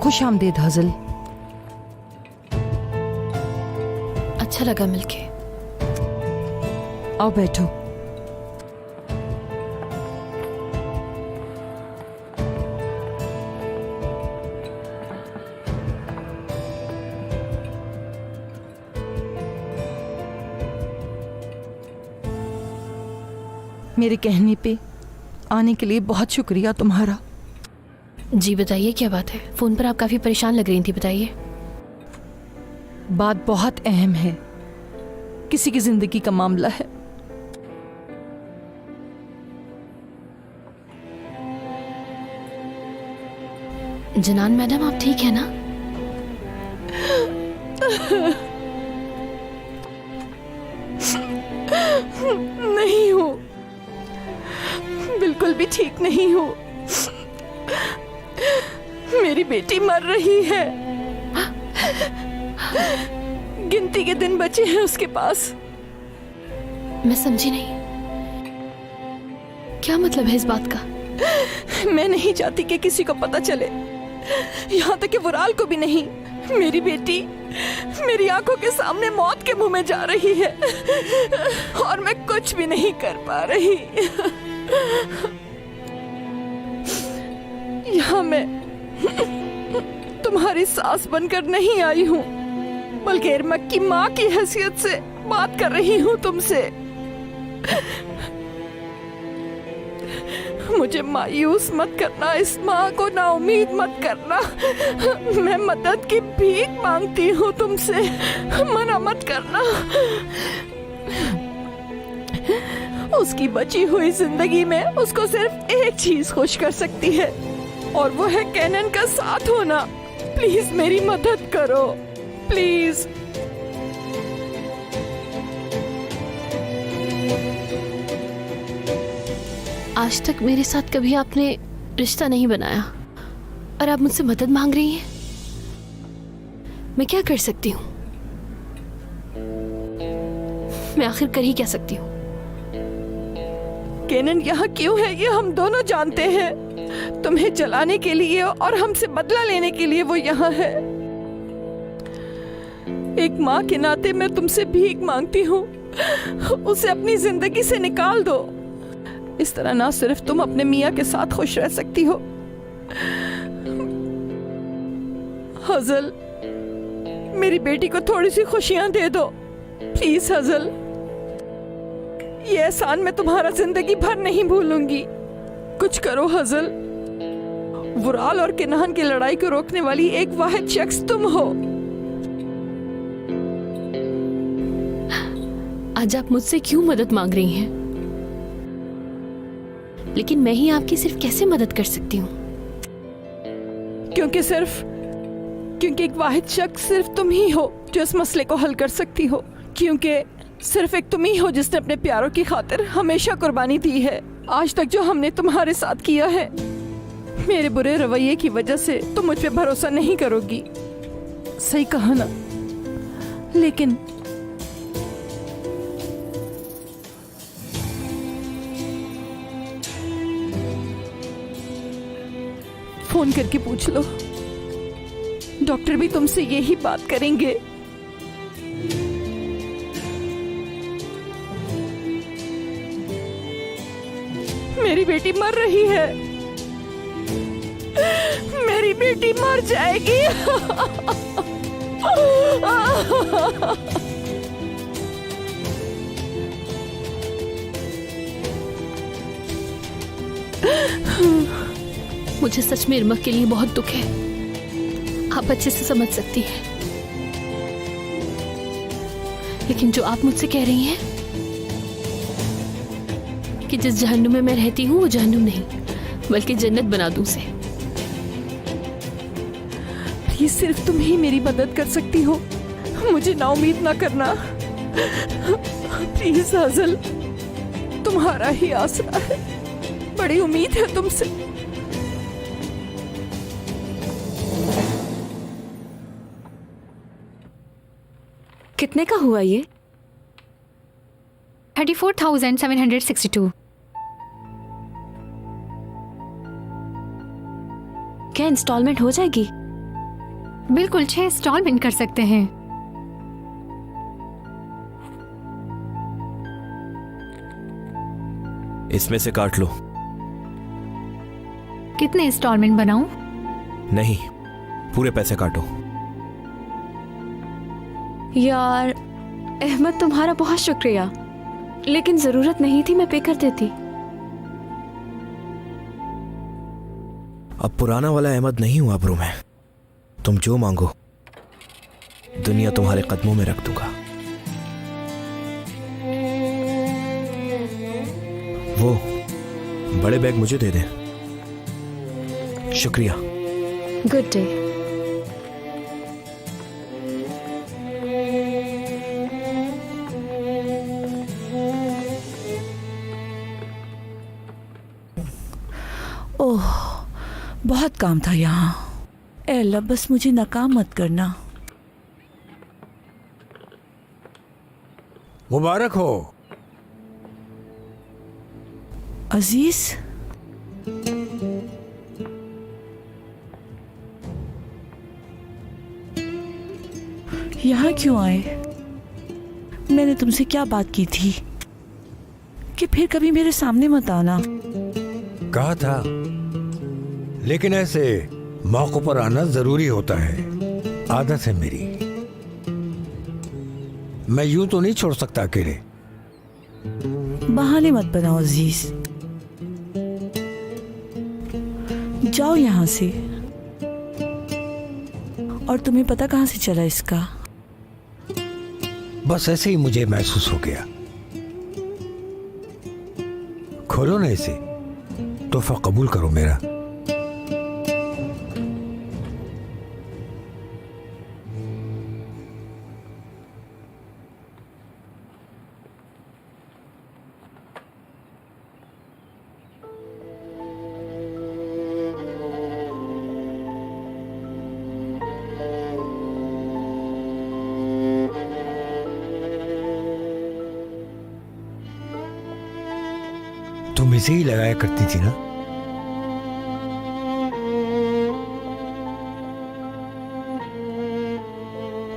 खुश आमदीद हजल। अच्छा लगा मिलके। आओ बैठो। मेरे कहने पे आने के लिए बहुत शुक्रिया तुम्हारा। जी बताइए, क्या बात है? फोन पर आप काफी परेशान लग रही थी, बताइए। बात बहुत अहम है, किसी की जिंदगी का मामला है। जनान मैडम, आप ठीक है ना? नहीं हूँ, बिल्कुल भी ठीक नहीं हूँ। मेरी बेटी मर रही है। गिनती के दिन बचे हैं उसके पास। मैं समझी नहीं, क्या मतलब है इस बात का? मैं नहीं चाहती कि किसी को पता चले, यहाँ तक कि वुराल को भी नहीं। मेरी बेटी मेरी आंखों के सामने मौत के मुंह में जा रही है और मैं कुछ भी नहीं कर पा रही। यहाँ मैं तुम्हारी सास बनकर नहीं आई हूँ, बल्कि इरमक की माँ की हैसियत से बात कर रही हूँ तुमसे। मुझे मायूस मत करना, इस माँ को ना उम्मीद मत करना। मैं मदद की भीख मांगती हूँ तुमसे, मना मत करना। उसकी बची हुई जिंदगी में उसको सिर्फ एक चीज खुश कर सकती है, और वो है कैनन का साथ होना। प्लीज मेरी मदद करो, प्लीज। आज तक मेरे साथ कभी आपने रिश्ता नहीं बनाया और आप मुझसे मदद मांग रही हैं। मैं क्या कर सकती हूँ? मैं आखिर कर ही क्या सकती हूँ? कैनन यहाँ क्यों है ये हम दोनों जानते हैं। तुम्हें जलाने के लिए और हमसे बदला लेने के लिए वो यहाँ है। एक माँ के नाते मैं तुमसे भीख मांगती हूँ, उसे अपनी जिंदगी से निकाल दो। इस तरह ना सिर्फ तुम अपने मियाँ के साथ खुश रह सकती हो। हजल, मेरी बेटी को थोड़ी सी खुशियां दे दो प्लीज। हजल, ये एहसान मैं तुम्हारा जिंदगी भर नहीं भूलूंगी। कुछ करो हजल। वुराल और किनान की लड़ाई को रोकने वाली एक वाहिद शख्स तुम हो। आज आप मुझसे क्यों मदद मांग रही हैं? लेकिन मैं ही आपकी सिर्फ कैसे मदद कर सकती हूँ? क्योंकि एक वाहिद शख्स सिर्फ तुम ही हो जो इस मसले को हल कर सकती हो। क्योंकि सिर्फ एक तुम ही हो जिसने अपने प्यारों की खातिर हमेशा कुर्बानी दी है। आज तक जो हमने तुम्हारे साथ किया है, मेरे बुरे रवैये की वजह से तुम मुझ पे भरोसा नहीं करोगी। सही कहा ना? लेकिन फोन करके पूछ लो, डॉक्टर भी तुमसे यही बात करेंगे। मेरी बेटी मर रही है, मेरी बेटी मर जाएगी। मुझे सच में इरमक के लिए बहुत दुख है, आप अच्छे से समझ सकती हैं। लेकिन जो आप मुझसे कह रही हैं कि जिस जहन्नुम में मैं रहती हूँ वो जहन्नुम नहीं बल्कि जन्नत बना दूं उसे। प्लीज सिर्फ तुम ही मेरी मदद कर सकती हो, मुझे नाउम्मीद ना करना। प्लीज हजल, तुम्हारा ही आसरा है, बड़ी उम्मीद है तुमसे। कितने का हुआ ये? 34,762। क्या इंस्टॉलमेंट हो जाएगी? बिल्कुल 6 इंस्टॉलमेंट कर सकते हैं। इसमें से काट लो। कितने इंस्टॉलमेंट बनाऊं? नहीं, पूरे पैसे काटो। यार अहमद, तुम्हारा बहुत शुक्रिया, लेकिन जरूरत नहीं थी, मैं पे कर देती। अब पुराना वाला अहमद नहीं हूं आबरू में। तुम जो मांगो दुनिया तुम्हारे कदमों में रख दूंगा। वो बड़े बैग मुझे दे दे। शुक्रिया। Good day. ओह, बहुत काम था यहाँ। ए अल्लाह, बस मुझे नाकाम मत करना। मुबारक हो। अजीज, यहाँ क्यों आए? मैंने तुमसे क्या बात की थी कि फिर कभी मेरे सामने मत आना? कहा था, लेकिन ऐसे मौकों पर आना जरूरी होता है। आदत है मेरी। मैं यूं तो नहीं छोड़ सकता अकेले। बहाने मत बनाओ अजीज, जाओ यहाँ से। और तुम्हें पता कहाँ से चला इसका? बस ऐसे ही मुझे महसूस हो गया। खोलो ना इसे, तोहफा कबूल करो मेरा। तुम इसे ही लगाया करती थी ना?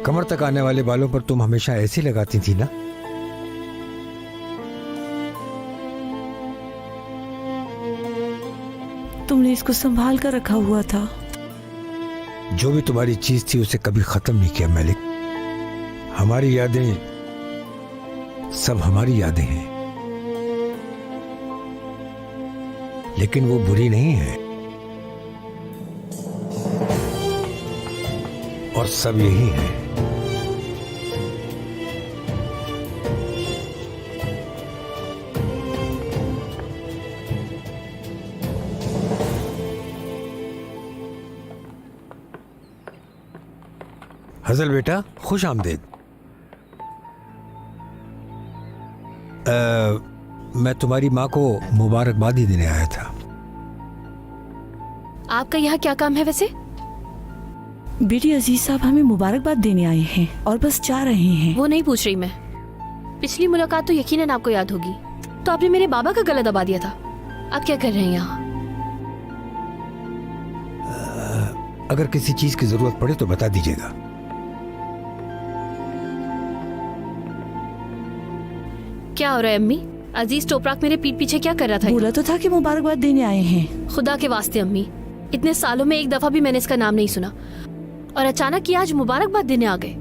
कमर तक आने वाले बालों पर तुम हमेशा ऐसे लगाती थी ना? तुमने इसको संभाल कर रखा हुआ था। जो भी तुम्हारी चीज थी उसे कभी खत्म नहीं किया मलिक। हमारी यादें सब हमारी यादें हैं, लेकिन वो बुरी नहीं है। और सब यही है। हजल बेटा, खुश आमदेद। मैं तुम्हारी माँ को मुबारकबादी देने आया था। आपका यहाँ क्या काम है वैसे? बेटी, अजीज साहब हमें मुबारकबाद देने आए हैं और बस जा रहे हैं। वो नहीं पूछ रही मैं। पिछली मुलाकात तो यकीनन आपको याद होगी। तो आपने मेरे बाबा का गला दबा दिया था। आप क्या कर रहे हैं यहाँ? अगर किसी चीज की जरूरत पड़े तो बता दीजिएगा। क्या हो रहा है अम्मी? अजीज टोपराक मेरे पीठ पीछे क्या कर रहा था? बोला तो था कि मुबारकबाद देने आए हैं। खुदा के वास्ते अम्मी, इतने सालों में एक दफा भी मैंने इसका नाम नहीं सुना और अचानक ही आज मुबारकबाद देने आ गए।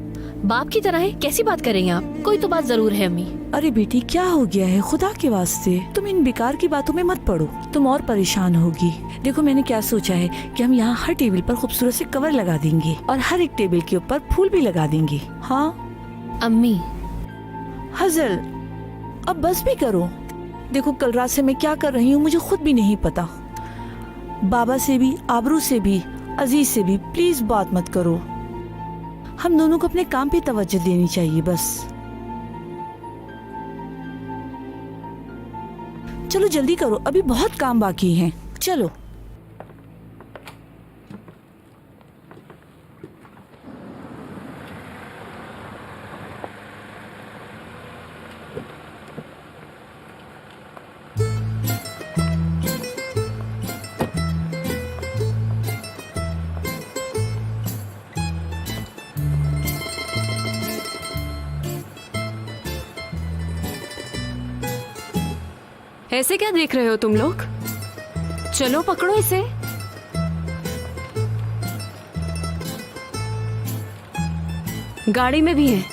बाप की तरह है, कैसी बात कर रही हैं आप? कोई तो बात जरूर है अम्मी। अरे बेटी, क्या हो गया है? खुदा के वास्ते तुम इन बेकार की बातों में मत पड़ो, तुम और परेशान होगी। देखो मैंने क्या सोचा है कि हम यहाँ हर टेबल पर खूबसूरत से कवर लगा देंगे और हर एक टेबल के ऊपर फूल भी लगा देंगे। हाँ अम्मी, हजल, अब बस भी करो। देखो कल रात से मैं क्या कर रही हूँ मुझे खुद भी नहीं पता। बाबा से भी, आबरू से भी, अजीज से भी प्लीज बात मत करो। हम दोनों को अपने काम पे तवज्जो देनी चाहिए बस। चलो जल्दी करो, अभी बहुत काम बाकी है। चलो। ऐसे क्या देख रहे हो तुम लोग? चलो पकड़ो इसे। गाड़ी में भी है।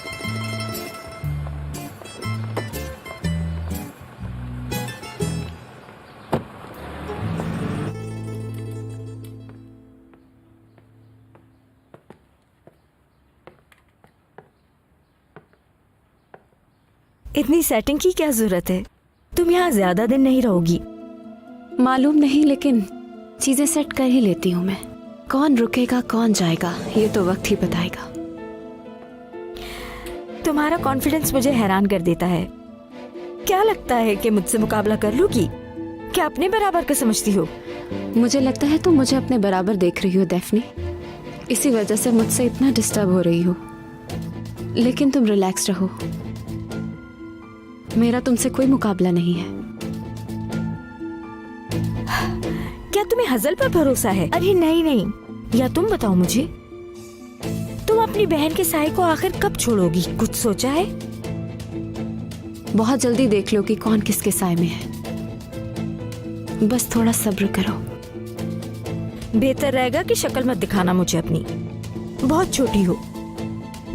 इतनी सेटिंग की क्या जरूरत है? तुम यहाँ ज्यादा दिन नहीं रहोगी। मालूम नहीं, लेकिन चीजें सेट कर ही लेती हूँ मैं। कौन रुकेगा कौन जाएगा ये तो वक्त ही बताएगा। तुम्हारा कॉन्फिडेंस मुझे हैरान कर देता है। क्या लगता है कि मुझसे मुकाबला कर लूगी? क्या अपने बराबर का समझती हो? मुझे लगता है तुम मुझे अपने बराबर देख रही हो डेफनी, इसी वजह से मुझसे इतना डिस्टर्ब हो रही हो। लेकिन तुम रिलैक्स रहो, मेरा तुमसे कोई मुकाबला नहीं है। क्या तुम्हें हजल पर भरोसा है? अरे नहीं नहीं, या तुम बताओ मुझे, तुम अपनी बहन के साए को आखिर कब छोड़ोगी? कुछ सोचा है? बहुत जल्दी देख लो कि कौन किसके साए में है। बस थोड़ा सब्र करो। बेहतर रहेगा कि शक्ल मत दिखाना मुझे अपनी। बहुत छोटी हो,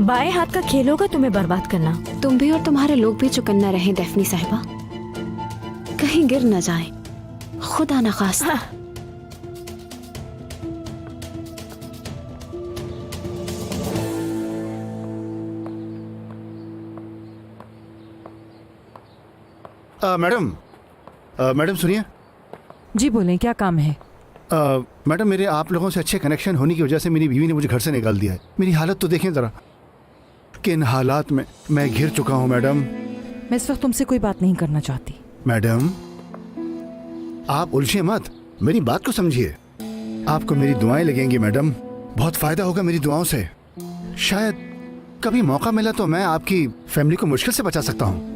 बाएं हाथ का खेल होगा तुम्हें बर्बाद करना। तुम भी और तुम्हारे लोग भी चुकन्ना रहें डेफनी साहिबा, कहीं गिर न जाएं, खुदा न खास्ता। मैडम सुनिए। जी बोलें, क्या काम है? मैडम, मेरे आप लोगों से अच्छे कनेक्शन होने की वजह से मेरी बीवी ने मुझे घर से निकाल दिया है। मेरी हालत तो देखें ज़रा, किन हालात में मैं घिर चुका हूँ मैडम। मैं इस वक्त तुमसे कोई बात नहीं करना चाहती। मैडम, आप उलझिए मत, मेरी बात को समझिए। आपको मेरी दुआएं लगेंगी मैडम, बहुत फ़ायदा होगा मेरी दुआओं से। शायद कभी मौका मिला तो मैं आपकी फैमिली को मुश्किल से बचा सकता हूँ।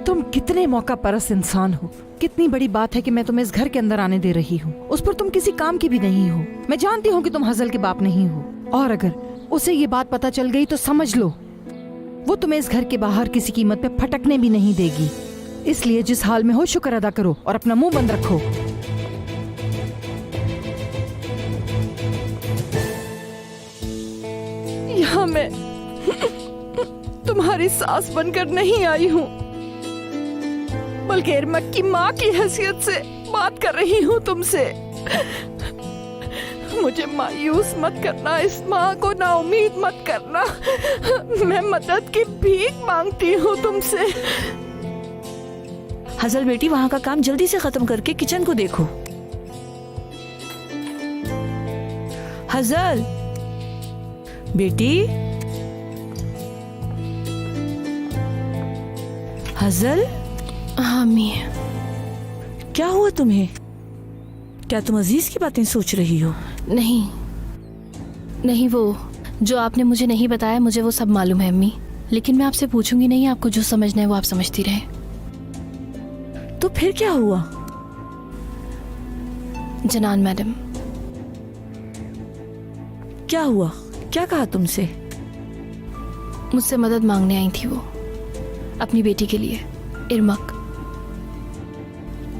तुम कितने मौका परस्त इंसान हो। कितनी बड़ी बात है कि मैं तुम्हें इस घर के अंदर आने दे रही हूँ, उस पर तुम किसी काम की भी नहीं हो। मैं जानती हूँ कि तुम हजल के बाप नहीं हो, और अगर उसे ये बात पता चल गई तो समझ लो वो तुम्हें इस घर के बाहर किसी कीमत पे फटकने भी नहीं देगी। इसलिए जिस हाल में हो शुक्र अदा करो और अपना मुंह बंद रखो। यहाँ मैं तुम्हारी सास बनकर नहीं आई हूँ, बल्कि इरमक की माँ की हैसियत से बात कर रही हूँ तुमसे। मुझे मायूस मत करना, इस माँ को नाउम्मीद मत करना। मैं मदद की भीख मांगती हूँ तुमसे। हजल बेटी, वहाँ का काम जल्दी से खत्म करके किचन को देखो। हजल बेटी, हजल। हाँ अम्मी। क्या हुआ तुम्हें? क्या तुम अजीज की बातें सोच रही हो? नहीं नहीं, वो जो आपने मुझे नहीं बताया मुझे वो सब मालूम है अम्मी, लेकिन मैं आपसे पूछूंगी नहीं। आपको जो समझना है वो आप समझती रहे। तो फिर क्या हुआ? जनान मैडम। क्या हुआ? क्या कहा तुमसे? मुझसे मदद मांगने आई थी वो, अपनी बेटी के लिए।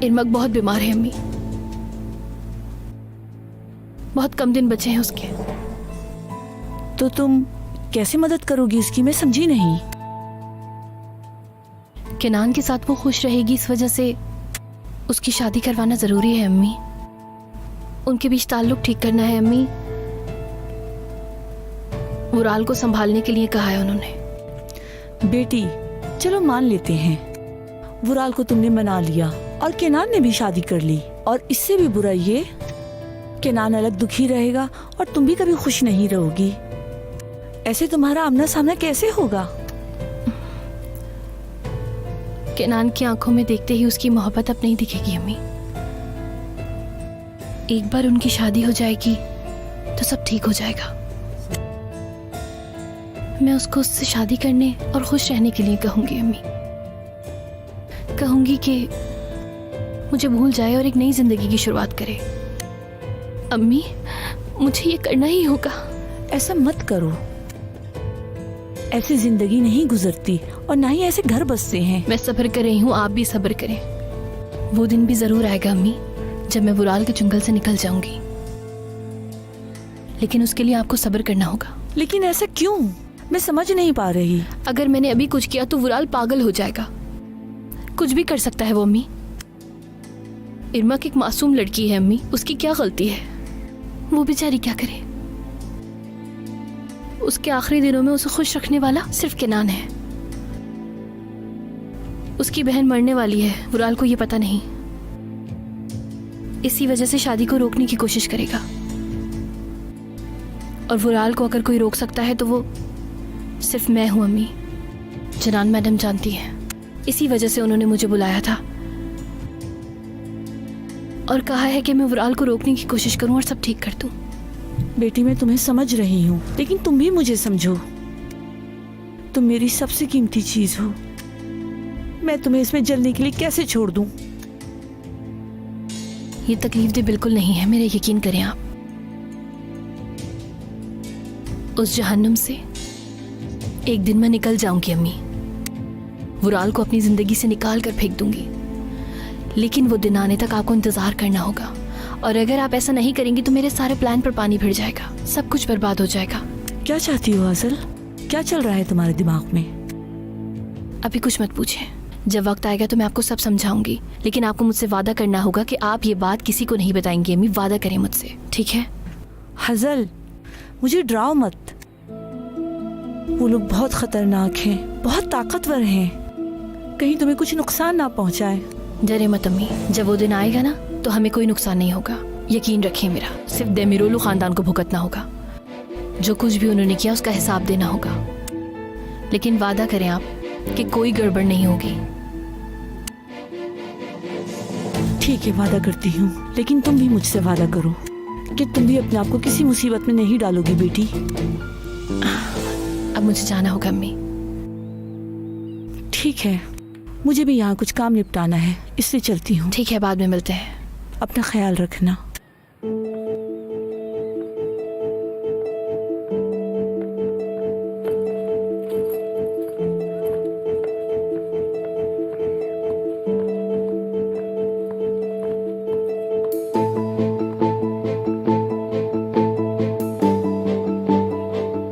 इरमक बहुत बीमार है अम्मी, बहुत कम दिन बचे हैं उसके। तो तुम कैसे मदद करोगी उसकी? मैं समझी नहीं। केनान के साथ वो खुश रहेगी, इस वजह से उसकी शादी करवाना जरूरी है अम्मी। उनके बीच ताल्लुक ठीक करना है अम्मी। वुराल को संभालने के लिए कहा है उन्होंने। बेटी चलो मान लेते हैं, वुराल को तुमने मना लिया और केनान ने भी शादी कर ली, और इससे भी बुरा ये केनान अलग दुखी रहेगा और तुम भी कभी खुश नहीं रहोगी। ऐसे तुम्हारा आमना सामना कैसे होगा? केनान की आंखों में देखते ही उसकी मोहब्बत अब नहीं दिखेगी अम्मी। एक बार उनकी शादी हो जाएगी तो सब ठीक हो जाएगा। मैं उसको उससे शादी करने और खुश रहने के लिए कहूंगी अम्मी। कहूंगी कि मुझे भूल जाए और एक नई जिंदगी की शुरुआत करे। अम्मी, मुझे ये करना ही होगा। ऐसा मत करो, ऐसी जिंदगी नहीं गुजरती और ना ही ऐसे घर बसते हैं। मैं सब्र कर रही हूँ, आप भी सब्र करें। वो दिन भी जरूर आएगा अम्मी, जब मैं वुराल के जंगल से निकल जाऊंगी, लेकिन उसके लिए आपको सब्र करना होगा। लेकिन ऐसा क्यों? मैं समझ नहीं पा रही। अगर मैंने अभी कुछ किया तो वुराल पागल हो जाएगा, कुछ भी कर सकता है वो अम्मी। इरमक एक मासूम लड़की है अम्मी, उसकी क्या गलती है? वो बेचारी क्या करे? उसके आखिरी दिनों में उसे खुश रखने वाला सिर्फ केनान है। उसकी बहन मरने वाली है, वुराल को ये पता नहीं। इसी वजह से शादी को रोकने की कोशिश करेगा, और वुराल को अगर कोई रोक सकता है तो वो सिर्फ मैं हूं अम्मी। जनान मैडम जानती है, इसी वजह से उन्होंने मुझे बुलाया था और कहा है कि मैं वुराल को रोकने की कोशिश करूं और सब ठीक कर दूं। बेटी, मैं तुम्हें समझ रही हूँ, लेकिन तुम भी मुझे समझो। तुम मेरी सबसे कीमती चीज हो। मैं तुम्हें इसमें जलने के लिए कैसे छोड़ दूं? ये तकलीफ दे बिल्कुल नहीं है, मेरा यकीन करें आप। उस जहन्नुम से एक दिन मैं निकल जाऊंगी अम्मी, वुराल को अपनी जिंदगी से निकाल कर फेंक दूंगी, लेकिन वो दिन आने तक आपको इंतजार करना होगा। और अगर आप ऐसा नहीं करेंगी तो मेरे सारे प्लान पर पानी फिर जाएगा, सब कुछ बर्बाद हो जाएगा। क्या चाहती हो आजल? क्या चल रहा है तुम्हारे दिमाग में? अभी कुछ मत पूछे, जब वक्त आएगा तो मैं आपको सब समझाऊंगी, लेकिन आपको मुझसे वादा करना होगा कि आप ये बात किसी को नहीं बताएंगी अम्मी। वादा करें मुझसे, ठीक है? हजल, मुझे डराओ मत। वो लोग बहुत खतरनाक हैं, बहुत ताकतवर हैं, कहीं तुम्हें कुछ नुकसान ना पहुंचाए। डरे मत अम्मी, जब वो दिन आएगा ना तो हमें कोई नुकसान नहीं होगा, यकीन रखिए मेरा। सिर्फ देमिरोलू खानदान को भुगतना होगा, जो कुछ भी उन्होंने किया उसका हिसाब देना होगा, लेकिन वादा करें आप कि कोई गड़बड़ नहीं होगी। ठीक है, वादा करती हूँ, लेकिन तुम भी मुझसे वादा करो कि तुम भी अपने आप को किसी मुसीबत में नहीं डालोगी बेटी। अब मुझे जाना होगा अम्मी। ठीक है, मुझे भी यहाँ कुछ काम निपटाना है, इसलिए चलती हूँ। ठीक है, बाद में मिलते हैं। अपना ख्याल रखना।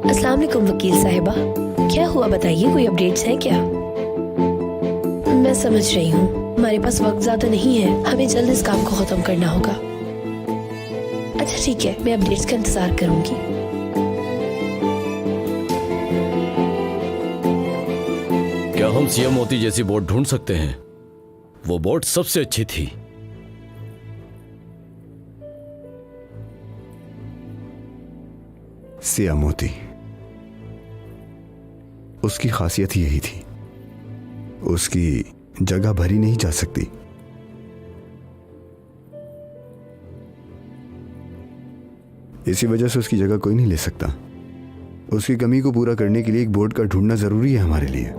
अस्सलाम वालेकुम वकील साहिबा, क्या हुआ बताइए, कोई अपडेट्स है क्या? मैं समझ रही हूँ, हमारे पास वक्त ज्यादा नहीं है, हमें जल्द इस काम को खत्म करना होगा। अच्छा ठीक है, मैं अपडेट्स का इंतजार करूंगी। क्या हम सीएम मोती जैसी बोट ढूंढ सकते हैं? वो बोट सबसे अच्छी थी। सिया मोती, उसकी खासियत यही थी, उसकी जगह भरी नहीं जा सकती। इसी वजह से उसकी जगह कोई नहीं ले सकता। उसकी कमी को पूरा करने के लिए एक बोर्ड का ढूंढना जरूरी है हमारे लिए।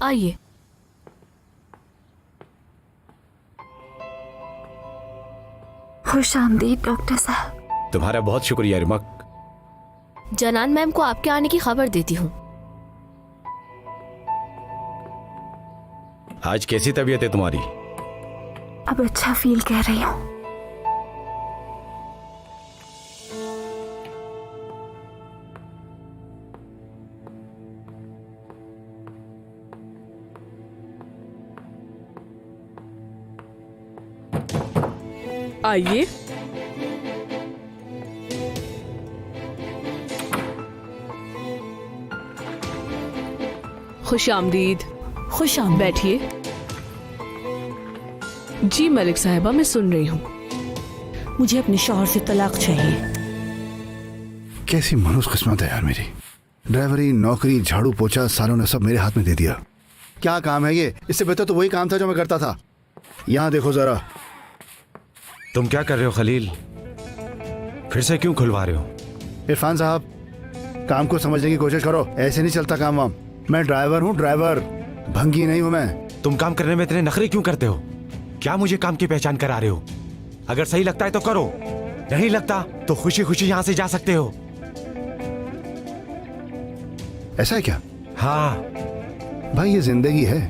आइए। खुश आमदीद डॉक्टर साहब। तुम्हारा बहुत शुक्रिया इरमक। जनान मैम को आपके आने की खबर देती हूँ। आज कैसी तबीयत है तुम्हारी? अब अच्छा फील कर रही हूँ। आइए। खुश आमदीद। खुश आमदीद। बैठिए। जी मलिक साहिबा, मैं सुन रही हूँ। मुझे अपने शौहर से तलाक चाहिए। कैसी मनुष्य किस्मत है यार मेरी। ड्राइवरी, नौकरी, झाड़ू पोछा सालों ने सब मेरे हाथ में दे दिया। क्या काम है ये? इससे बेहतर तो वही काम था जो मैं करता था। यहाँ देखो जरा। तुम क्या कर रहे हो खलील? फिर से क्यों खुलवा रहे हो? इरफान साहब, काम को समझने की कोशिश करो, ऐसे नहीं चलता काम वाम। मैं ड्राइवर हूँ, ड्राइवर, भंगी नहीं हूं मैं। तुम काम करने में इतने नखरे क्यों करते हो? क्या मुझे काम की पहचान करा रहे हो? अगर सही लगता है तो करो, नहीं लगता तो खुशी खुशी यहां से जा सकते हो। ऐसा है क्या? हाँ। भाई ये जिंदगी है,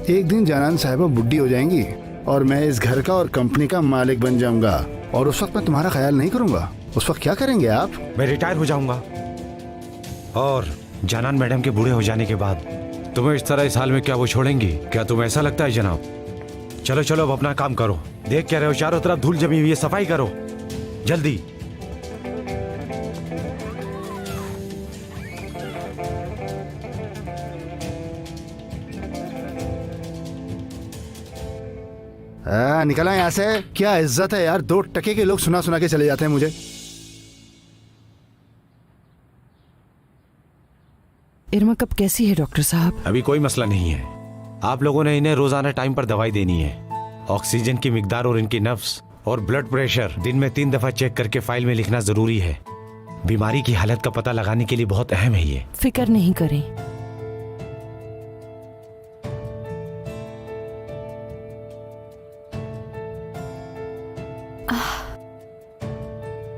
एक दिन जानान साहिबा बुढ़ी हो जाएंगी और मैं इस घर का और कंपनी का मालिक बन जाऊंगा, और उस वक्त मैं तुम्हारा ख्याल नहीं करूंगा। उस वक्त क्या करेंगे आप? मैं रिटायर हो जाऊंगा, और जानान मैडम के बूढ़े हो जाने के बाद तुम्हें इस तरह इस हाल में क्या वो छोड़ेंगी? क्या तुम्हें ऐसा लगता है जनाब? चलो चलो अब अपना काम करो। देख क्या रहे हो, चारों तरफ धूल जमी हुई है, सफाई करो जल्दी। निकला यहाँ से। क्या इज्जत है यार, 2 टके के लोग सुना सुना के चले जाते हैं मुझे। इरमा कब कैसी है डॉक्टर साहब? अभी कोई मसला नहीं है। आप लोगों ने इन्हें रोजाना टाइम पर दवाई देनी है। ऑक्सीजन की मिकदार और इनकी नफ्स और ब्लड प्रेशर दिन में 3 दफा चेक करके फाइल में लिखना जरूरी है। बीमारी की हालत का पता लगाने के लिए बहुत अहम है ये। फिक्र नहीं करें।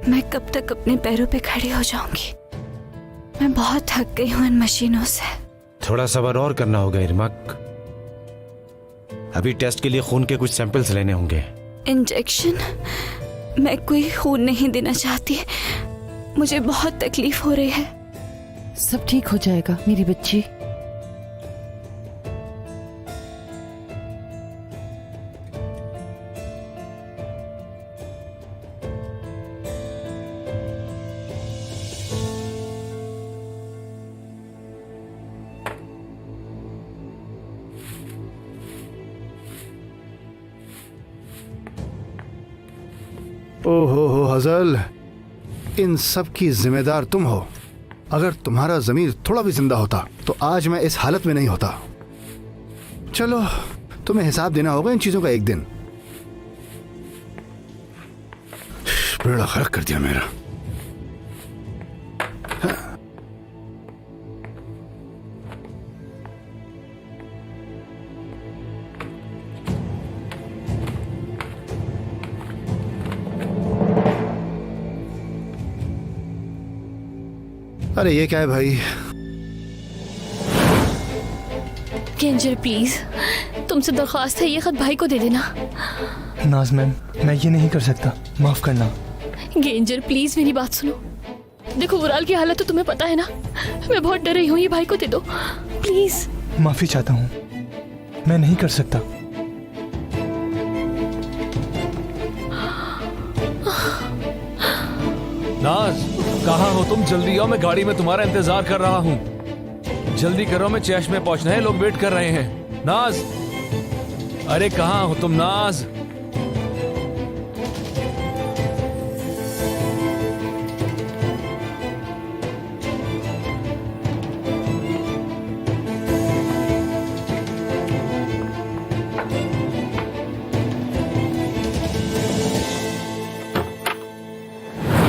मैं कब तक अपने पैरों पे खड़ी हो जाऊंगी? मैं बहुत थक गई हूँ इन मशीनों से। थोड़ा सब्र और करना होगा इरमक। अभी टेस्ट के लिए खून के कुछ सैंपल्स लेने होंगे। इंजेक्शन? मैं कोई खून नहीं देना चाहती, मुझे बहुत तकलीफ हो रही है। सब ठीक हो जाएगा मेरी बच्ची। ओहो हो हजल, इन सब की जिम्मेदार तुम हो। अगर तुम्हारा जमीर थोड़ा भी जिंदा होता तो आज मैं इस हालत में नहीं होता। चलो, तुम्हें हिसाब देना होगा इन चीजों का एक दिन। बेड़ा गर्क कर दिया मेरा। अरे ये क्या है भाई? केंजर प्लीज, तुमसे दरख्वास्त है ये खत भाई को दे देना। नाज मैम, मैं ये नहीं कर सकता, माफ करना। गेंजर प्लीज मेरी बात सुनो। देखो वुराल की हालत तो तुम्हें पता है ना, मैं बहुत डर रही हूँ, ये भाई को दे दो प्लीज। माफी चाहता हूँ, मैं नहीं कर सकता। नाज, कहाँ हो तुम? जल्दी आओ, मैं गाड़ी में तुम्हारा इंतजार कर रहा हूँ। जल्दी करो, मैं चैश में पहुंचना है, लोग वेट कर रहे हैं। नाज, अरे कहाँ हो तुम नाज?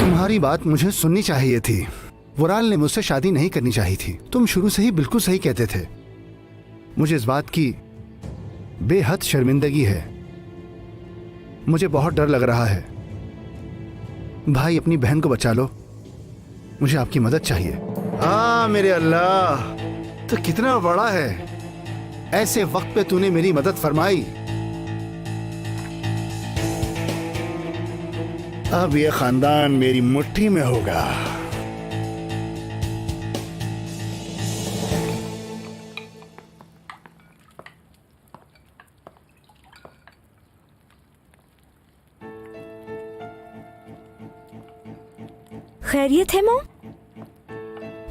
तुम्हारी बात मुझे सुननी चाहिए थी। वुराल ने मुझसे शादी नहीं करनी चाहिए थी। तुम शुरू से ही बिल्कुल सही कहते थे। मुझे इस बात की बेहद शर्मिंदगी है। मुझे बहुत डर लग रहा है। भाई, अपनी बहन को बचा लो, मुझे आपकी मदद चाहिए। मेरे अल्लाह, तो कितना बड़ा है। ऐसे वक्त पे तूने मेरी मदद फरमाई। अब ये खानदान मेरी मुट्ठी में होगा। खैरियत है मॉम?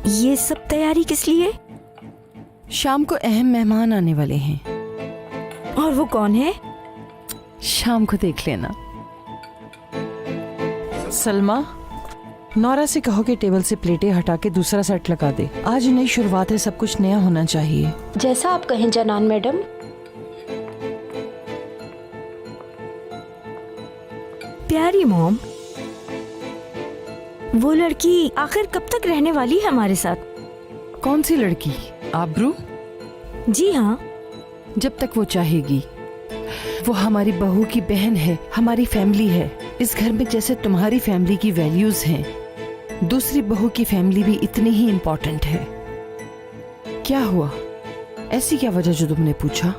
ये सब तैयारी किस लिए? शाम को अहम मेहमान आने वाले हैं। और वो कौन है? शाम को देख लेना। सलमा, नौरा से कहो कि टेबल से प्लेटें हटा के दूसरा सेट लगा दे। आज नई शुरुआत है, सब कुछ नया होना चाहिए। जैसा आप कहें जनान मैडम। प्यारी मॉम, वो लड़की आखिर कब तक रहने वाली है हमारे साथ? कौन सी लड़की? आबरू? जी हाँ, जब तक वो चाहेगी। वो हमारी बहू की बहन है, हमारी फैमिली है। इस घर में जैसे तुम्हारी फैमिली की वैल्यूज हैं, दूसरी बहू की फैमिली भी इतनी ही इम्पोर्टेंट है। क्या हुआ? ऐसी क्या वजह जो तुमने पूछा?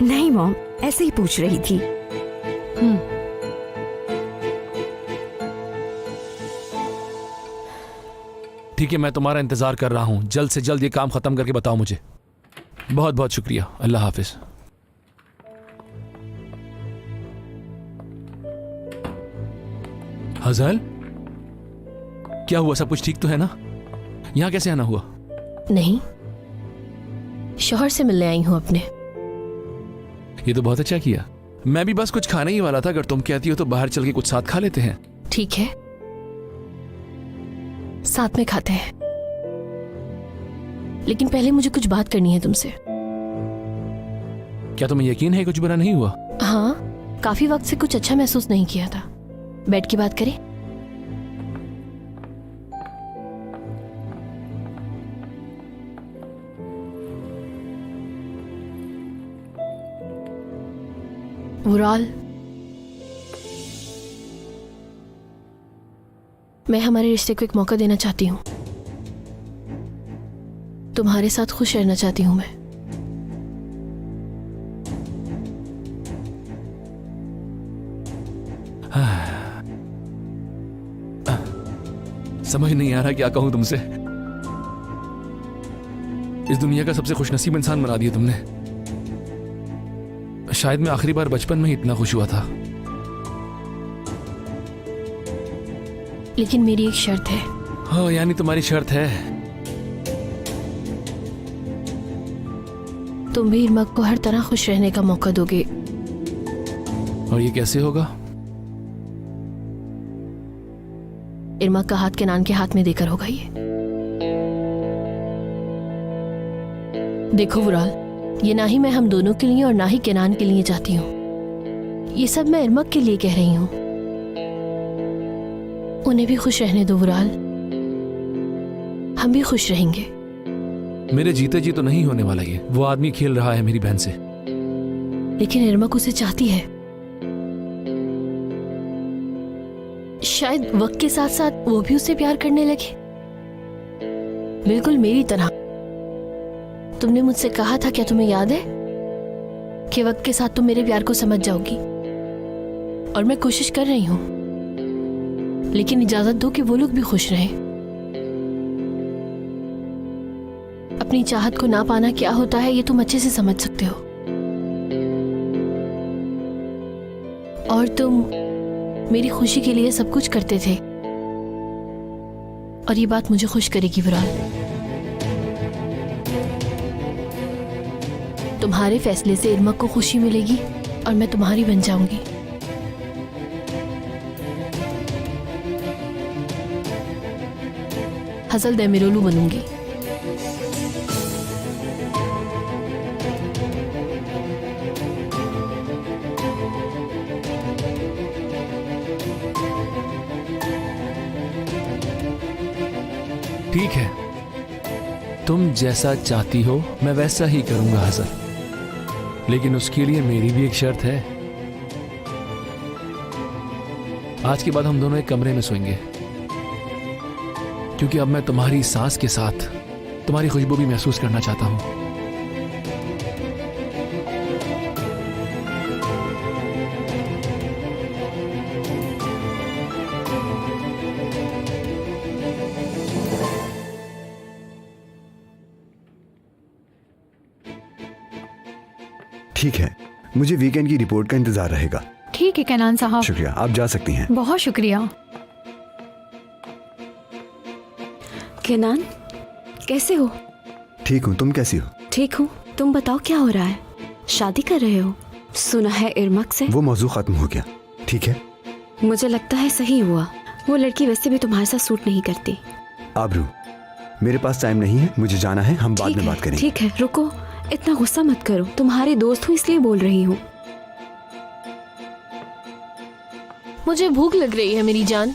नहीं मॉम, ऐसे ही पूछ रही थी। ठीक है, मैं तुम्हारा इंतजार कर रहा हूं। जल्द से जल्द ये काम खत्म करके बताओ मुझे। बहुत बहुत शुक्रिया। अल्लाह हाफिज। हजल, क्या हुआ? सब कुछ ठीक तो है ना? यहां कैसे आना हुआ? नहीं, शौहर से मिलने आई हूं अपने। ये तो बहुत अच्छा किया। मैं भी बस कुछ खाने ही वाला था। अगर तुम कहती हो तो बाहर चल के कुछ साथ खा लेते हैं। ठीक है, साथ में खाते हैं, लेकिन पहले मुझे कुछ बात करनी है तुमसे। क्या तुम्हें यकीन है कुछ बुरा नहीं हुआ? हाँ, काफी वक्त से कुछ अच्छा महसूस नहीं किया था। बैठ के बात करें? वुराल, मैं हमारे रिश्ते को एक मौका देना चाहती हूँ। तुम्हारे साथ खुश रहना चाहती हूँ मैं। समझ नहीं आ रहा क्या कहूं तुमसे। इस दुनिया का सबसे खुशनसीब इंसान बना दिया तुमने। शायद मैं आखिरी बार बचपन में ही इतना खुश हुआ था। लेकिन मेरी एक शर्त है। हाँ, यानी तुम्हारी शर्त है? तुम भी इरमक को हर तरह खुश रहने का मौका दोगे। और ये कैसे होगा? इरमक का हाथ केनान के हाथ में देकर होगा ये। देखो वुराल, ये ना ही मैं हम दोनों के लिए और ना ही केनान के लिए चाहती हूँ। ये सब मैं इरमक के लिए कह रही हूँ। उन्हें भी खुश रहने दो वुराल, हम भी खुश रहेंगे। मेरे जीते जी तो नहीं होने वाला ये। वो आदमी खेल रहा है मेरी बहन से। लेकिन इरमक उसे चाहती है। शायद वक्त के साथ साथ वो भी उसे प्यार करने लगे, बिल्कुल मेरी तरह। तुमने मुझसे कहा था, क्या तुम्हें याद है, कि वक्त के साथ तुम मेरे प्यार को समझ जाओगी। और मैं कोशिश कर रही हूं, लेकिन इजाजत दो कि वो लोग भी खुश रहें। अपनी चाहत को ना पाना क्या होता है ये तुम अच्छे से समझ सकते हो। और तुम मेरी खुशी के लिए सब कुछ करते थे, और ये बात मुझे खुश करेगी वुराल। तुम्हारे फैसले से इरमक को खुशी मिलेगी और मैं तुम्हारी बन जाऊंगी। हसल देमिरोलू बनूंगी। ठीक है, तुम जैसा चाहती हो मैं वैसा ही करूंगा हसन। लेकिन उसके लिए मेरी भी एक शर्त है। आज के बाद हम दोनों एक कमरे में सोएंगे, क्योंकि अब मैं तुम्हारी सांस के साथ तुम्हारी खुशबू भी महसूस करना चाहता हूं। ठीक है, मुझे वीकेंड की रिपोर्ट का इंतजार रहेगा। ठीक है केनान साहब। शुक्रिया, आप जा सकती हैं। बहुत शुक्रिया। केनान, कैसे हो? ठीक हूँ, तुम कैसी हो? ठीक हूँ। तुम बताओ क्या हो रहा है? शादी कर रहे हो? सुना है इरमक से। वो मौजू खत्म हो गया। ठीक है, मुझे लगता है सही हुआ। वो लड़की वैसे भी तुम्हारे साथ सूट नहीं करती। आबरू, मेरे पास टाइम नहीं है, मुझे जाना है, हम बाद में बात करेंगे। ठीक है, रुको, इतना गुस्सा मत करो। तुम्हारी दोस्त हूँ इसलिए बोल रही हूँ। मुझे भूख लग रही है मेरी जान।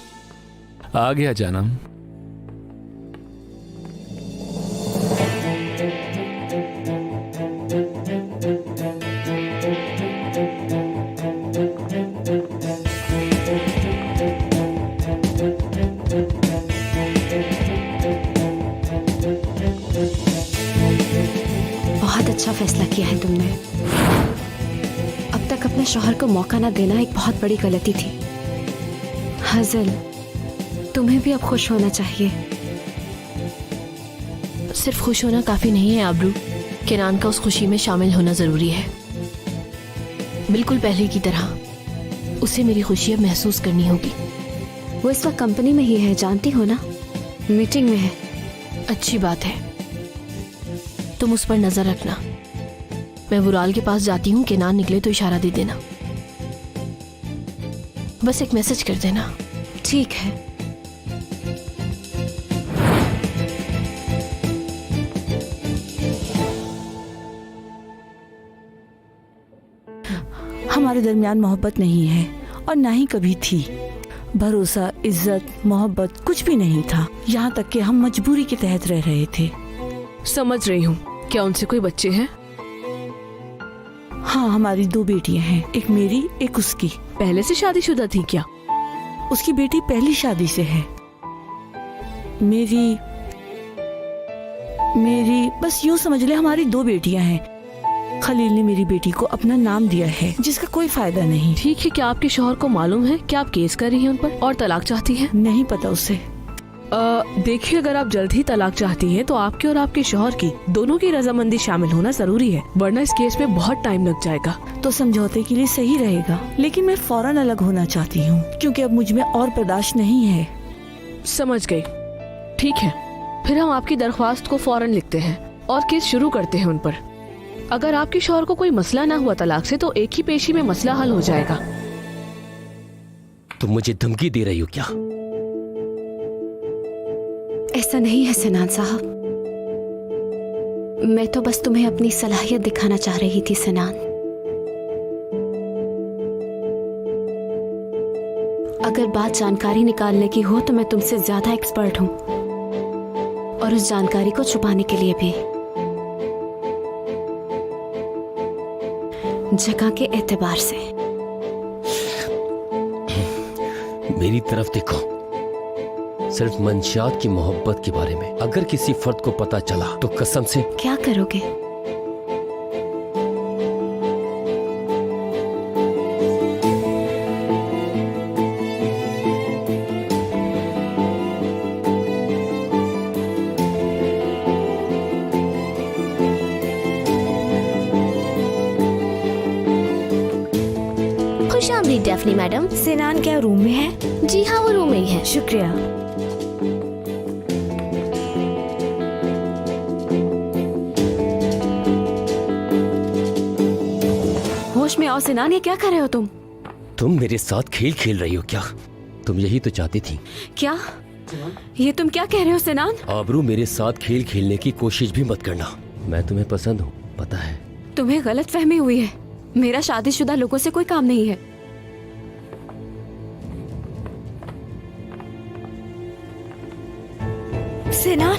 आ गया जानम। बहुत अच्छा फैसला किया है तुमने। अब तक अपने शौहर को मौका ना देना एक बहुत बड़ी गलती थी। हजल, तुम्हें भी अब खुश होना चाहिए। सिर्फ खुश होना काफी नहीं है आबरू, केनान का उस खुशी में शामिल होना जरूरी है। बिल्कुल पहले की तरह उसे मेरी खुशी अब महसूस करनी होगी। वो इस वक्त कंपनी में ही है, जानती हो ना, मीटिंग में है। अच्छी बात है, तुम उस पर नजर रखना। मैं वुराल के पास जाती हूँ, केनान निकले तो इशारा दे देना। बस एक मैसेज कर देना। ठीक है। हमारे दरमियान मोहब्बत नहीं है और ना ही कभी थी। भरोसा, इज्जत, मोहब्बत कुछ भी नहीं था। यहाँ तक कि हम मजबूरी के तहत रह रहे थे। समझ रही हूँ। क्या उनसे कोई बच्चे हैं? हाँ, हमारी 2 बेटियां हैं, एक मेरी एक उसकी। पहले से शादीशुदा थी क्या? उसकी बेटी पहली शादी से है। मेरी बस यूं समझ ले, हमारी 2 बेटियां हैं। खलील ने मेरी बेटी को अपना नाम दिया है, जिसका कोई फायदा नहीं। ठीक है, क्या आपके शौहर को मालूम है कि आप केस कर रही हैं उन पर और तलाक चाहती हैं? नहीं पता उसे। देखिए, अगर आप जल्द ही तलाक चाहती हैं तो आपके और आपके शौहर की दोनों की रजामंदी शामिल होना जरूरी है, वरना इस केस में बहुत टाइम लग जाएगा। तो समझौते के लिए सही रहेगा, लेकिन मैं फौरन अलग होना चाहती हूँ क्योंकि अब मुझ में और बर्दाश्त नहीं है। समझ गई। ठीक है, फिर हम आपकी दरख्वास्त को फौरन लिखते हैं और केस शुरू करते हैं उन पर। अगर आपके शौहर को कोई मसला ना हुआ तलाक से तो एक ही पेशी में मसला हल हो जाएगा। तुम मुझे धमकी दे रही हो क्या? ऐसा नहीं है सिनान साहब, मैं तो बस तुम्हें अपनी सलाहियत दिखाना चाह रही थी सिनान। अगर बात जानकारी निकालने की हो तो मैं तुमसे ज्यादा एक्सपर्ट हूं, और उस जानकारी को छुपाने के लिए भी। जगह के एतबार से मेरी तरफ देखो। सिर्फ मंशियात की मोहब्बत के बारे में अगर किसी फर्द को पता चला तो कसम से। क्या करोगे? खुश आमदीद डेफनी मैडम। सिनान क्या रूम में है? जी हाँ, वो रूम में ही है। शुक्रिया। होश में आओ सिनान, ये क्या कर रहे हो तुम? तुम मेरे साथ खेल खेल रही हो क्या? तुम यही तो चाहती थी। क्या ये तुम क्या कह रहे हो सिनान? आबरू, मेरे साथ खेल खेलने की कोशिश भी मत करना। मैं तुम्हें पसंद हूँ, पता है। तुम्हें गलत फहमी हुई है। मेरा शादीशुदा लोगों से कोई काम नहीं है। सिनान,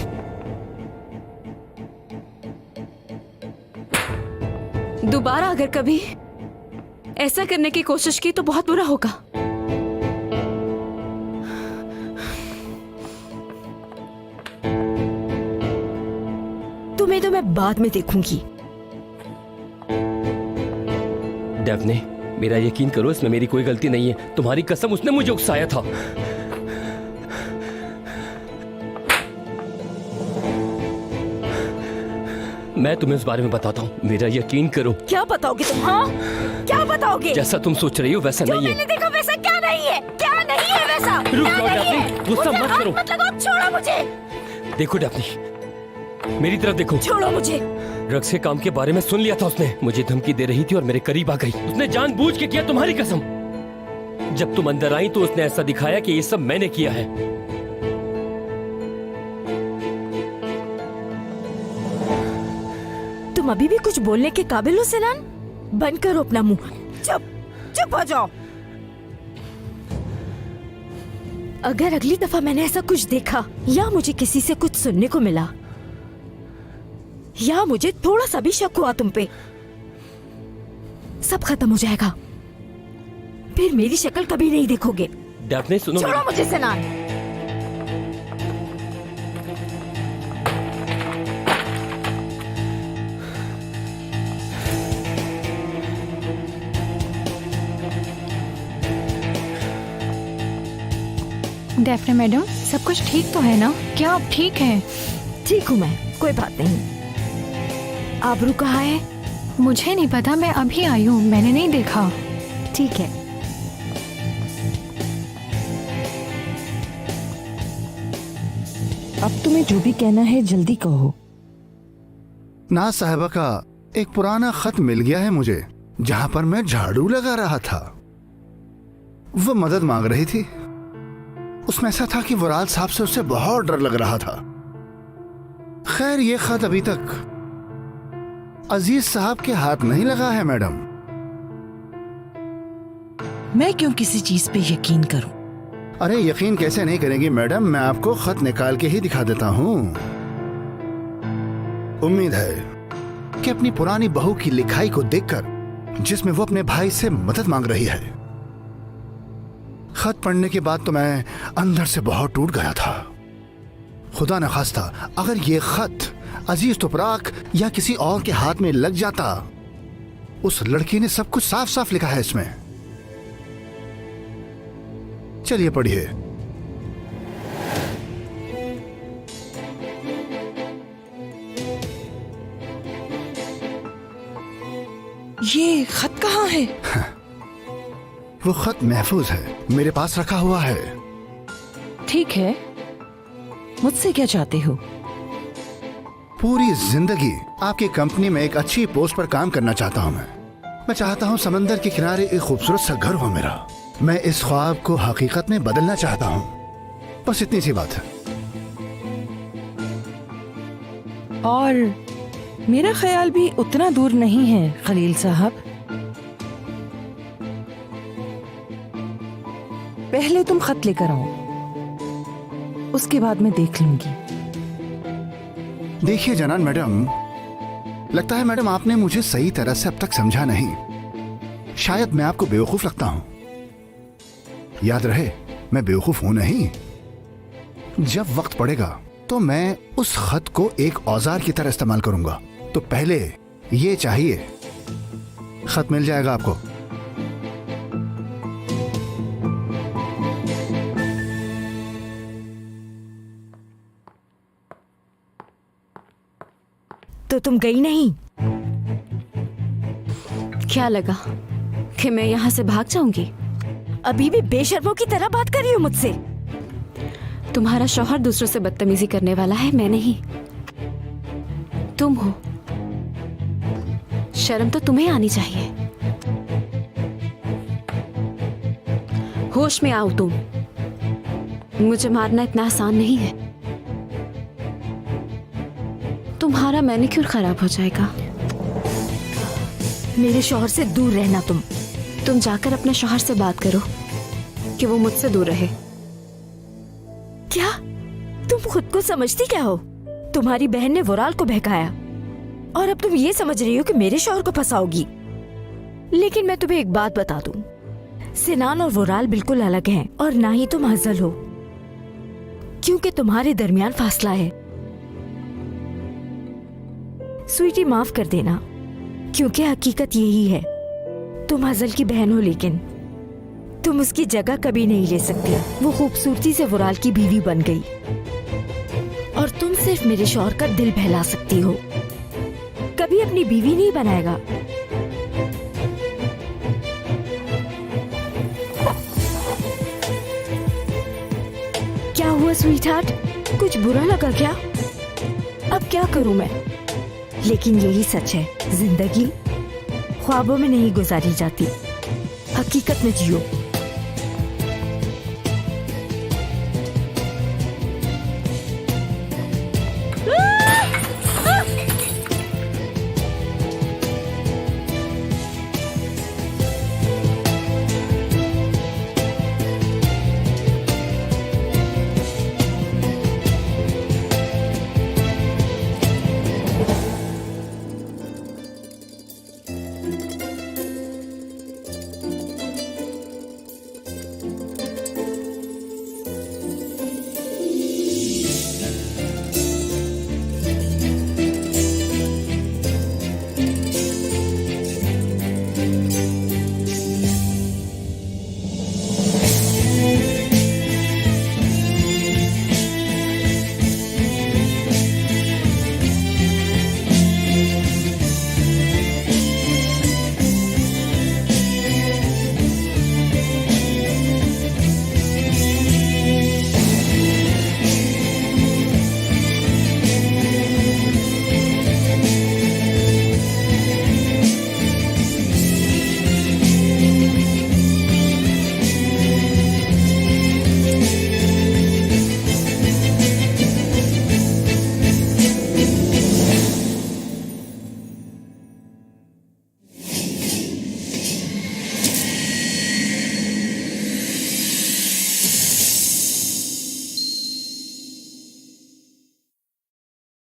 दोबारा अगर कभी ऐसा करने की कोशिश की तो बहुत बुरा होगा। तुम्हें तो मैं बाद में देखूंगी। डेफने, मेरा यकीन करो, इसमें मेरी कोई गलती नहीं है। तुम्हारी कसम, उसने मुझे उकसाया था। मैं तुम्हें इस बारे में बताता हूँ, मेरा यकीन करो। क्या बताओगे तुम? हाँ, क्या बताओगे? जैसा तुम सोच रही हो वैसा नहीं है। मैंने देखा वैसा क्या नहीं है? क्या नहीं है वैसा? रुक जाओ डेफनी, गुस्सा मत करो। मत लगाओ, छोड़ो मुझे। देखो डेफनी, मेरी तरफ देखो। छोड़ो मुझे। ड्रग्स के काम के बारे में सुन लिया था उसने। मुझे धमकी दे रही थी और मेरे करीब आ गई। उसने जानबूझ के किया, तुम्हारी कसम। जब तुम अंदर आई तो उसने ऐसा दिखाया कि ये सब मैंने किया है। तुम अभी भी कुछ बोलने के काबिल हो सिनान? बंद करो अपना मुंह। चुप चुप हो जाओ। अगर अगली दफा मैंने ऐसा कुछ देखा या मुझे किसी से कुछ सुनने को मिला या मुझे थोड़ा सा भी शक हुआ तुम पे, सब खत्म हो जाएगा, फिर मेरी शक्ल कभी नहीं देखोगे। डैफने सुनो छोड़ो मुझे सिनान। डेफने मैडम, सब कुछ ठीक तो है ना? क्या आप ठीक हैं? ठीक हूँ मैं, कोई बात नहीं। आबरू कहाँ है? मुझे नहीं पता, मैं अभी आई हूँ, मैंने नहीं देखा। ठीक है। अब तुम्हें जो भी कहना है जल्दी कहो। नाज साहिबा का एक पुराना खत मिल गया है मुझे, जहां पर मैं झाड़ू लगा रहा था। वो मदद मांग रही थी। उसमें ऐसा था कि वराल साहब से उससे बहुत डर लग रहा था। खैर ये खत अभी तक अजीज साहब के हाथ नहीं लगा है मैडम। मैं क्यों किसी चीज पे यकीन करूं? अरे यकीन कैसे नहीं करेंगी मैडम, मैं आपको खत निकाल के ही दिखा देता हूँ। उम्मीद है कि अपनी पुरानी बहू की लिखाई को देखकर, जिसमें वो अपने भाई से मदद मांग रही है। खत पढ़ने के बाद तो मैं अंदर से बहुत टूट गया था। खुदा न खास्ता अगर ये खत अजीज तुपराक या किसी और के हाथ में लग जाता। उस लड़की ने सब कुछ साफ साफ लिखा है इसमें। चलिए पढ़िए। ये खत कहाँ है? वो खत महफूज है, मेरे पास रखा हुआ है। ठीक है, मुझसे क्या चाहते हो? पूरी जिंदगी आपकी कंपनी में एक अच्छी पोस्ट पर काम करना चाहता हूं मैं चाहता हूं समंदर के किनारे एक खूबसूरत सा घर हो मेरा। मैं इस ख्वाब को हकीकत में बदलना चाहता हूं। बस इतनी सी बात है। और मेरा ख्याल भी उतना दूर नहीं है खलील साहब। पहले तुम खत लेकर आओ, उसके बाद मैं देख लूंगी। देखिए जनान मैडम, लगता है मैडम आपने मुझे सही तरह से अब तक समझा नहीं। शायद मैं आपको बेवकूफ लगता हूं। याद रहे, मैं बेवकूफ हूं नहीं। जब वक्त पड़ेगा तो मैं उस खत को एक औजार की तरह इस्तेमाल करूंगा। तो पहले ये चाहिए, खत मिल जाएगा आपको। तो तुम गई नहीं? क्या लगा कि मैं यहाँ से भाग जाऊंगी? अभी भी बेशर्मों की तरह बात कर रही हो मुझसे। तुम्हारा शौहर दूसरों से बदतमीजी करने वाला है, मैं नहीं। तुम हो। शर्म तो तुम्हें आनी चाहिए। होश में आओ तुम। मुझे मारना इतना आसान नहीं है। तुम्हारा मैनिक्योर खराब हो जाएगा। मेरे शौहर से दूर रहना तुम जाकर अपने शौहर से बात करो कि वो मुझसे दूर रहे। क्या तुम खुद को समझती क्या हो? तुम्हारी बहन ने वुराल को बहकाया और अब तुम ये समझ रही हो कि मेरे शौहर को फंसाओगी। लेकिन मैं तुम्हें एक बात बता दूं, सिनान और वुराल बिल्कुल अलग हैं और ना ही तुम हजल हो, क्योंकि तुम्हारे दरमियान फासला है। स्वीटी माफ कर देना, क्योंकि हकीकत यही है। तुम हजल की बहन हो, लेकिन तुम उसकी जगह कभी नहीं ले सकती। वो खूबसूरती से वुराल की बीवी बन गई और तुम सिर्फ मेरे शौहर का दिल बहला सकती हो, कभी अपनी बीवी नहीं बनाएगा। क्या हुआ स्वीटहार्ट? कुछ बुरा लगा क्या? अब क्या करूं मैं? लेकिन यही सच है, जिंदगी ख्वाबों में नहीं गुजारी जाती, हकीकत में जियो।